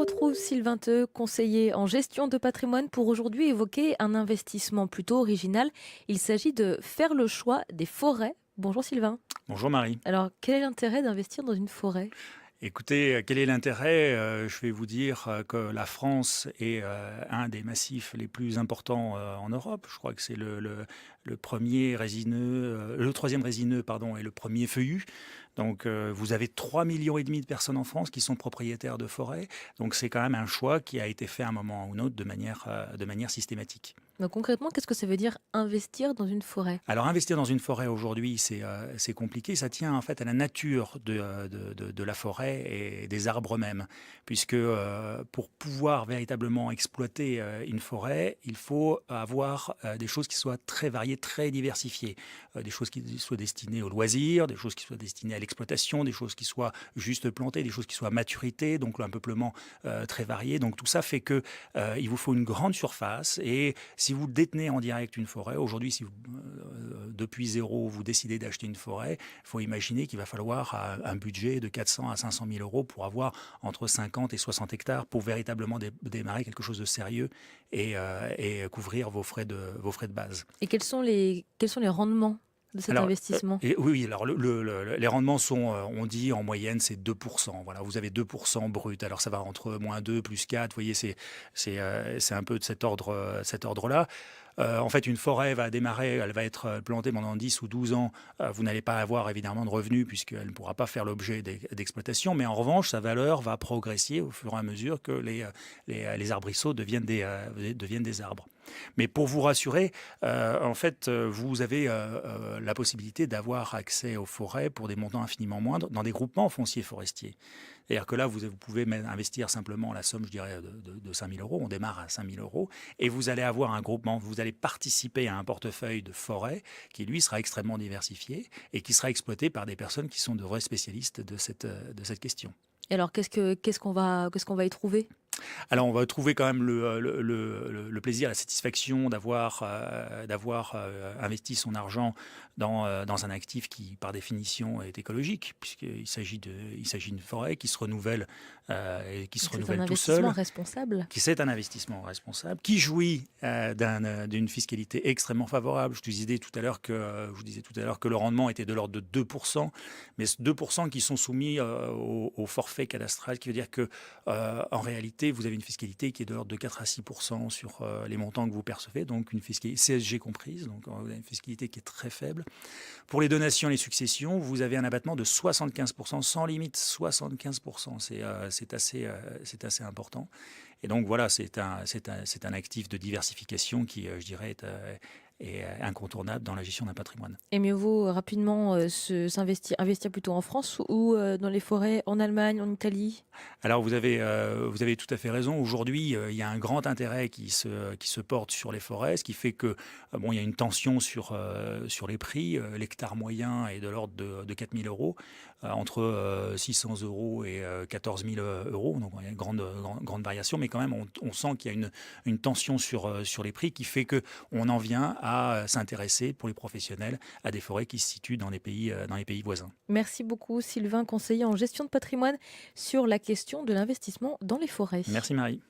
retrouve Sylvain Teux, conseiller en gestion de patrimoine, pour aujourd'hui évoquer un investissement plutôt original. Il s'agit de faire le choix des forêts. Bonjour Sylvain. Bonjour Marie. Alors, quel est l'intérêt d'investir dans une forêt? Écoutez, quel est l'intérêt? Je vais vous dire que la France est un des massifs les plus importants en Europe. Je crois que c'est le premier résineux, le troisième résineux, pardon, et le premier feuillu. Donc vous avez 3,5 millions de personnes en France qui sont propriétaires de forêts. Donc c'est quand même un choix qui a été fait à un moment ou un autre de manière systématique. Donc, concrètement, qu'est-ce que ça veut dire investir dans une forêt? Alors investir dans une forêt aujourd'hui, c'est compliqué. Ça tient en fait à la nature de la forêt et des arbres eux-mêmes. Puisque pour pouvoir véritablement exploiter une forêt, il faut avoir des choses qui soient très variées, très diversifiées. Des choses qui soient destinées aux loisirs, des choses qui soient destinées à l'exploitation, des choses qui soient juste plantées, des choses qui soient à maturité, donc un peuplement très varié. Donc tout ça fait que il vous faut une grande surface. Et si vous détenez en direct une forêt, aujourd'hui, si vous, depuis zéro, vous décidez d'acheter une forêt, il faut imaginer qu'il va falloir un budget de 400 à 500 000 euros pour avoir entre 50 et 60 hectares pour véritablement démarrer quelque chose de sérieux et couvrir vos frais de base. Et quels sont les rendements de cet Alors, investissement? oui, alors les rendements sont, on dit en moyenne, c'est 2%. Voilà, vous avez 2% brut. Alors ça va entre -2 plus 4. Vous voyez, c'est un peu de cet ordre-là. En fait, une forêt va démarrer, elle va être plantée pendant 10 ou 12 ans. Vous n'allez pas avoir évidemment de revenus puisqu'elle ne pourra pas faire l'objet d'exploitation. Mais en revanche, sa valeur va progresser au fur et à mesure que les arbrisseaux deviennent des arbres. Mais pour vous rassurer, en fait, vous avez la possibilité d'avoir accès aux forêts pour des montants infiniment moindres dans des groupements fonciers forestiers. C'est-à-dire que là, vous pouvez même investir simplement la somme, je dirais, de 5 000 euros. On démarre à 5 000 euros et vous allez avoir un groupement, vous allez participer à un portefeuille de forêt qui, lui, sera extrêmement diversifié et qui sera exploité par des personnes qui sont de vrais spécialistes de cette question. Et alors, qu'est-ce qu'on va y trouver? Alors, on va trouver quand même le plaisir, la satisfaction d'avoir investi son argent dans un actif qui, par définition, est écologique, puisqu'il s'agit d'une forêt qui se renouvelle et qui se Donc, c'est un renouvelle tout investissement seul, responsable. qui c'est un investissement responsable, qui jouit d'une fiscalité extrêmement favorable. Je vous disais tout à l'heure que le rendement était de l'ordre de 2%, mais ce 2% qui sont soumis au forfait cadastral, qui veut dire que en réalité, vous avez une fiscalité qui est de l'ordre de 4 à 6% sur les montants que vous percevez, donc une fiscalité CSG comprise, donc vous avez une fiscalité qui est très faible. Pour les donations et les successions, vous avez un abattement de 75% sans limite, 75%, c'est assez important. Et donc voilà, c'est un actif de diversification qui, je dirais, est incontournable dans la gestion d'un patrimoine. Et mieux vaut rapidement investir plutôt en France ou dans les forêts en Allemagne, en Italie? Alors vous avez tout à fait raison. Aujourd'hui, il y a un grand intérêt qui se porte sur les forêts, ce qui fait que bon, il y a une tension sur les prix. L'hectare moyen est de l'ordre de 4 000 euros, entre 600 euros et 14 000 euros. Donc il y a une grande variation, mais quand même on sent qu'il y a une tension sur les prix qui fait que on en vient à s'intéresser pour les professionnels à des forêts qui se situent dans les pays voisins. Merci beaucoup Sylvain, conseiller en gestion de patrimoine, sur la question de l'investissement dans les forêts. Merci Marie.